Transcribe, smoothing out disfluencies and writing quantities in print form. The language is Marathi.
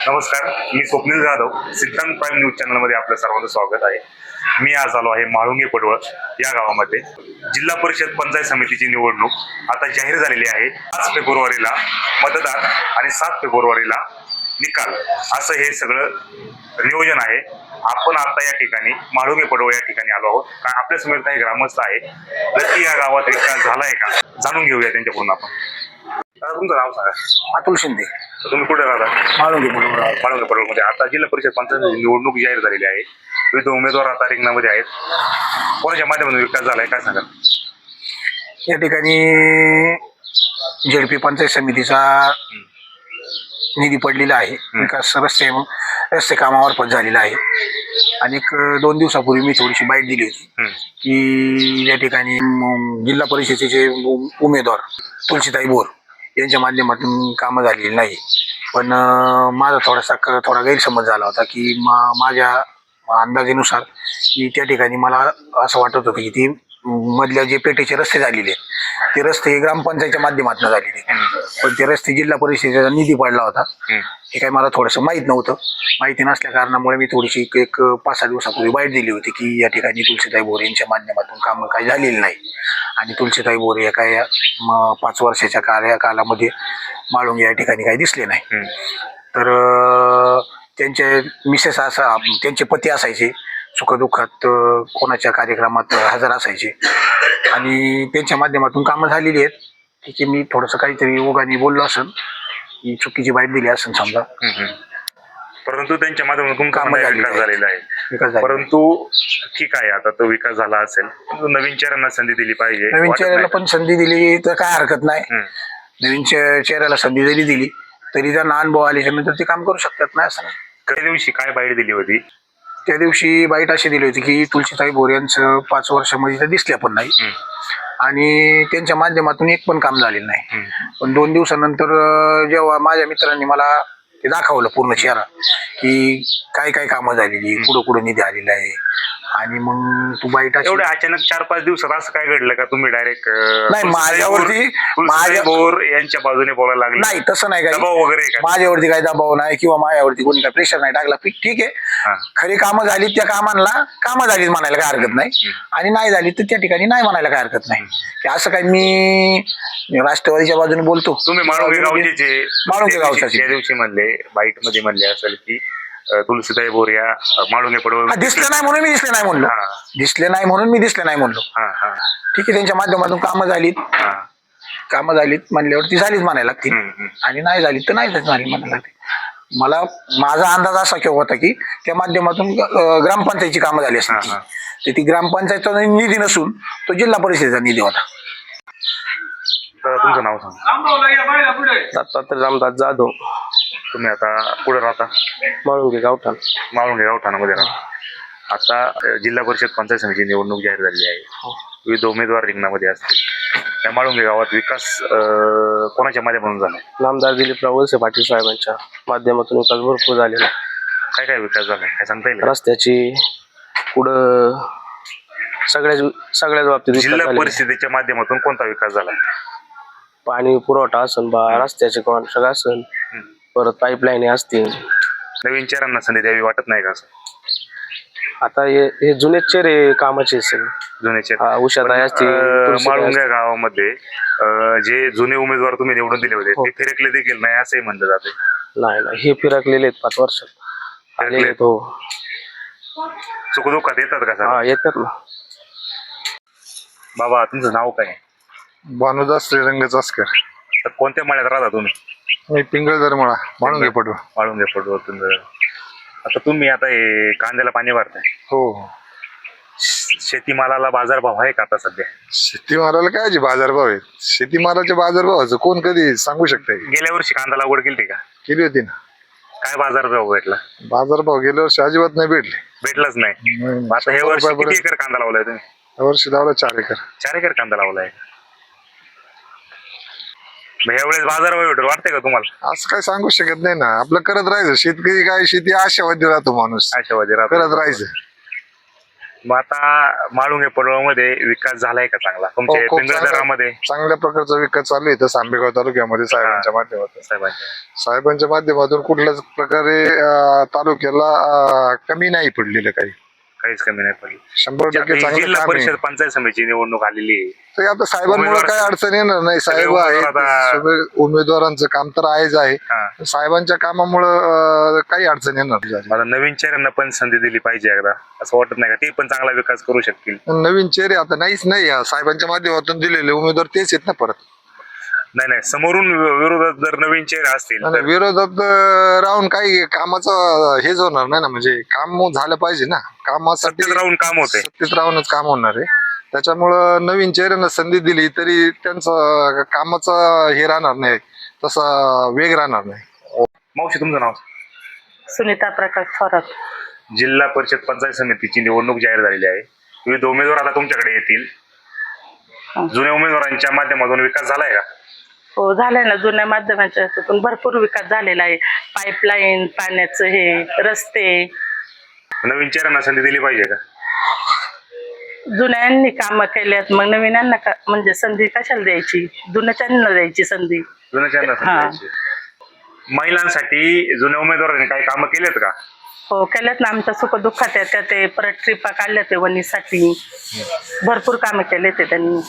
नमस्कार, मी स्वप्नील जाधव. सिद्धांत प्राईम न्यूज चॅनलमध्ये आपलं सर्वांचं स्वागत आहे. मी आज आलो आहे म्हाळुंगे पडवळ या गावामध्ये. जिल्हा परिषद पंचायत समितीची निवडणूक आता जाहीर झालेली आहे. 5 फेब्रुवारीला मतदान आणि 7 फेब्रुवारीला निकाल, असं हे सगळं नियोजन आहे. आपण आता या ठिकाणी म्हाळुंगे पडवळ या ठिकाणी आलो आहोत, कारण आपल्या समोर काही ग्रामस्थ आहे. नक्की या गावात विकास झालाय का, जाणून घेऊया त्यांच्याकडून आपण. तुमचं नाव सांगा. अतुल शिंदे. तुम्ही कुठे राहता? म्हाळुंगे पडवळमध्ये. आता जिल्हा परिषद पंचायत निवडणूक जाहीर झालेली आहे. विविध उमेदवार आता रिंगणामध्ये आहेत. कोणाच्या माध्यमातून विकास झालाय, काय सांगा? या ठिकाणी जेडपी पंचायत समितीचा निधी पडलेला आहे. विकास रस्ते कामामार्फत झालेला आहे. आणि 2 दिवसापूर्वी मी थोडीशी बाईट दिली होती की या ठिकाणी जिल्हा परिषदेचे उमेदवार तुलसीताई बोर यांच्या माध्यमातून कामं झालेली नाही. पण माझा थोडा गैरसमज झाला होता की माझ्या अंदाजानुसार की त्या ठिकाणी मला असं वाटत होतं की ती मधल्या जे पेटेचे रस्ते झालेले ते रस्ते ग्रामपंचायतच्या माध्यमातून झालेले, पण ते रस्ते जिल्हा परिषदेचा निधी पडला होता. हे काही मला थोडंसं माहीत नव्हतं. माहिती नसल्या कारणामुळे मी थोडीशी एक 5-6 दिवसापूर्वी बाईट दिली होती की या ठिकाणी तुलसीताई बोर यांच्या माध्यमातून कामं काही झालेली नाही. आणि तुलसीताई बोर या काही 5 वर्षाच्या कार्यकालामध्ये म्हाळुंगे या ठिकाणी काही दिसले नाही. तर त्यांचे मिसेस त्यांचे पती असायचे, सुखदुःखात कोणाच्या कार्यक्रमात हजर असायचे आणि त्यांच्या माध्यमातून कामं झालेली आहेत. ठीक आहे, मी थोडंसं काहीतरी ओघाने बोललो असेल, ही चुकीची बाईट दिली असेल समजा. परंतु त्यांच्या माध्यमातून काम विकास झालेला आहे. परंतु ठीक आहे, आता तो विकास झाला असेल, नवीन चेहऱ्यांना संधी दिली पाहिजे. नवीन चेहऱ्याला पण संधी दिली तर काय हरकत नाही. नवीन चेहऱ्याला संधी जरी दिली तरी त्यांना अनुभव आल्याच्या नंतर ते काम करू शकतात ना. असं त्या दिवशी काय बाईट दिली होती? त्या दिवशी बाईट अशी दिली होती की तुलसीताई बोर यांचं 5 वर्षामध्ये तर दिसल्या पण नाही आणि त्यांच्या माध्यमातून एक पण काम झालेलं नाही. पण 2 दिवसानंतर जेव्हा माझ्या मित्रांनी मला ते दाखवलं पूर्ण चेहरा की काय काय कामं झालेली, कुठं निधी आलेला आहे. आणि मग तू बाईट एवढ्या अचानक 4-5 दिवसात असं काय घडलं का तुम्ही डायरेक्ट नाही माझ्यावरती बोर यांच्या बाजूने बोलायला लागले? नाही, तसं नाही. काही दबाव वगैरे माझ्यावरती काही दबाव नाही किंवा माझ्यावरती कोणी काही प्रेशर नाही टाकला. ठीक आहे, खरी कामं झाली त्या कामं झालीच म्हणायला काय हरकत नाही, आणि नाही झाली तर त्या ठिकाणी नाही म्हणायला काय हरकत नाही. की असं काही मी राष्ट्रवादीच्या बाजूने बोलतो. तुम्ही म्हाळुंगे गावचे त्या दिवशी म्हणले, बाईट मध्ये म्हणले असेल की तुलसीताई बोर या म्हाळुंगे पडवळ दिसले नाही म्हणून मी दिसले नाही म्हणलो. दिसले नाही म्हणून मी दिसले नाही म्हणलो. ठीक आहे, त्यांच्या माध्यमातून कामं झालीत म्हणल्यावर ती झालीच म्हणायला लागतील, आणि नाही झाली तर नाही झाली म्हणायला लागते. मला माझा अंदाज असा होता की त्या माध्यमातून ग्रामपंचायतीची कामं झाली असतील. तर ती ग्रामपंचायतचा निधी नसून तो जिल्हा परिषदेचा निधी होता. तर तुमचं नाव सांगा. दत्तात्रय रामदास जाधव. तुम्ही आता पुढे राहता? म्हाळुंगे गावठाणामध्ये राहता. आता जिल्हा परिषद पंचायत समितीची निवडणूक जाहीर झालेली आहे. विविध उमेदवार रिंगणामध्ये असतील. त्या म्हाळुंगे गावात विकास कोणाच्या माध्यमातून झाला? नामदार दिलीपराव वळसे पाटील साहेबांच्या माध्यमातून विकास भरपूर झालेला. काय काय विकास झाला, काय सांगता येईल? रस्त्याची पुढं सगळ्याच बाबतीत जिल्हा परिषदेच्या माध्यमातून कोणता विकास झाला? पाणी पुरवठा असन बा, रस्त्याचे कॉन्ट्रॅक्ट असन, परत पाईपलाईन असतील. नवीन चेहऱ्यांना संधी द्यावी वाटत नाही का? आता हे जुने चेहरे कामाचे जुने चेहरे उषाताई असतील. म्हाळुंगे गावामध्ये जे जुने उमेदवार तुम्ही निवडून दिले होते ते फिरकले देखील नाही असंही म्हणलं जाते. नाही, हे फिरकलेले आहेत 5 वर्षात आलेले. हो, सुखदुःखात येतात का? येतात ना. बाबा, तुमचं नाव काय? भानुदास श्रीरंग चासकर. तर कोणत्या मळ्यात राहता तुम्ही? मी पिंगळदर मळा, म्हाळुंगे पडवळ. आता तुम्ही आता हे कांद्याला पाणी भरताय. हो. शेतीमालाला बाजारभाव आहे का आता सध्या? शेतीमालाला काय बाजारभाव आहेत? शेतीमालाच्या बाजारभावाचं कोण कधी सांगू शकतंय? गेल्या वर्षी कांदा लागवड केली का? केली होती ना. काय बाजारभाव भेटला? बाजारभाव गेल्या वर्षी अजिबात नाही भेटलाच नाही. आता हे वर्षी किती एकर कांदा लावलाय तुम्ही? या वर्षी लावला 4 एकर. 4 एकर कांदा लावलाय. यावेळेस बाजारभाव भेटेल वाटतंय का तुम्हाला? असं काय सांगू शकत नाही ना. आपलं करत राहायचं. शेतकरी काय, शेती आशावादी राहतो माणूस. आशावादी राहतो. करत राहायचं. मग आता माळुंगे पडवळमध्ये विकास झालाय का चांगला तुमच्या खूप पिंगळदरामध्ये चांगल्या प्रकारचा विकास चालू आहे इथं आंबेगाव तालुक्यामध्ये साहेबांच्या माध्यमातून. साहेबांच्या? साहेबांच्या माध्यमातून कुठल्याच प्रकारे तालुक्याला कमी नाही पडलेलं काही. काहीच कमी नाही पडली. 100% आता ही चांगलं जिल्हा काम आहे. परिषद पंचायत समितीची निवडणूक आलेली आहे. तर आता साहेबांमुळे उमेदवार काही अडचण येणार नाही. साहेब उमेदवार आहेत, आता- सगळे उमेदवारांचं काम तर आहेच आहे. हा. साहेबांच्या कामामुळं काही अडचण येणार नाही. मला नवीन चेहऱ्यांना पण संधी दिली पाहिजे एकदा, असं वाटत नाही का ते पण चांगला विकास करू शकतील? नवीन चेहरे आता नाहीच नाही. साहेबांच्या माध्यमातून दिलेले उमेदवार तेच आहेत ना परत. नाही नाही, समोरून विरोधात जर नवीन चेहरे असतील आणि तर विरोधात राहून काही कामाचं हेच होणार नाही ना. म्हणजे काम झालं पाहिजे ना. कामासाठी सत्तेत राहून काम होते. सत्तेत राहूनच काम होणार आहे. त्याच्यामुळं नवीन चेहऱ्यांना संधी दिली तरी त्यांचं कामाचं हे राहणार नाही, तसा वेग राहणार नाही. मावशी तुमचं नाव? सुनीता प्रकाश थोरात. जिल्हा परिषद पंचायत समितीची निवडणूक जाहीर झालेली आहे. विविध उमेदवार आता तुमच्याकडे येतील. जुन्या उमेदवारांच्या माध्यमातून विकास झालाय का? हो झालंय ना, जुन्या माध्यमाच्या ह्याच्यातून भरपूर विकास झालेला आहे. पाईपलाईन, पाण्याचं हे, रस्ते. नवीन चेहऱ्यांना संधी दिली पाहिजे का? जुन्यांनी कामं केल्यात, मग नवीनांना म्हणजे संधी कशाला द्यायची? जुन्याच्यांना द्यायची संधी. जुन्या चेहऱ्यांना संधी हा. द्यायची. महिलांसाठी जुन्या उमेदवारांनी काही कामं केलेत का? हो केल्यात ना, आमच्या सुखदुःखात त्या ते परत ट्रिपा काढल्या ते वणीसाठी. भरपूर कामं केले ते त्यांनी.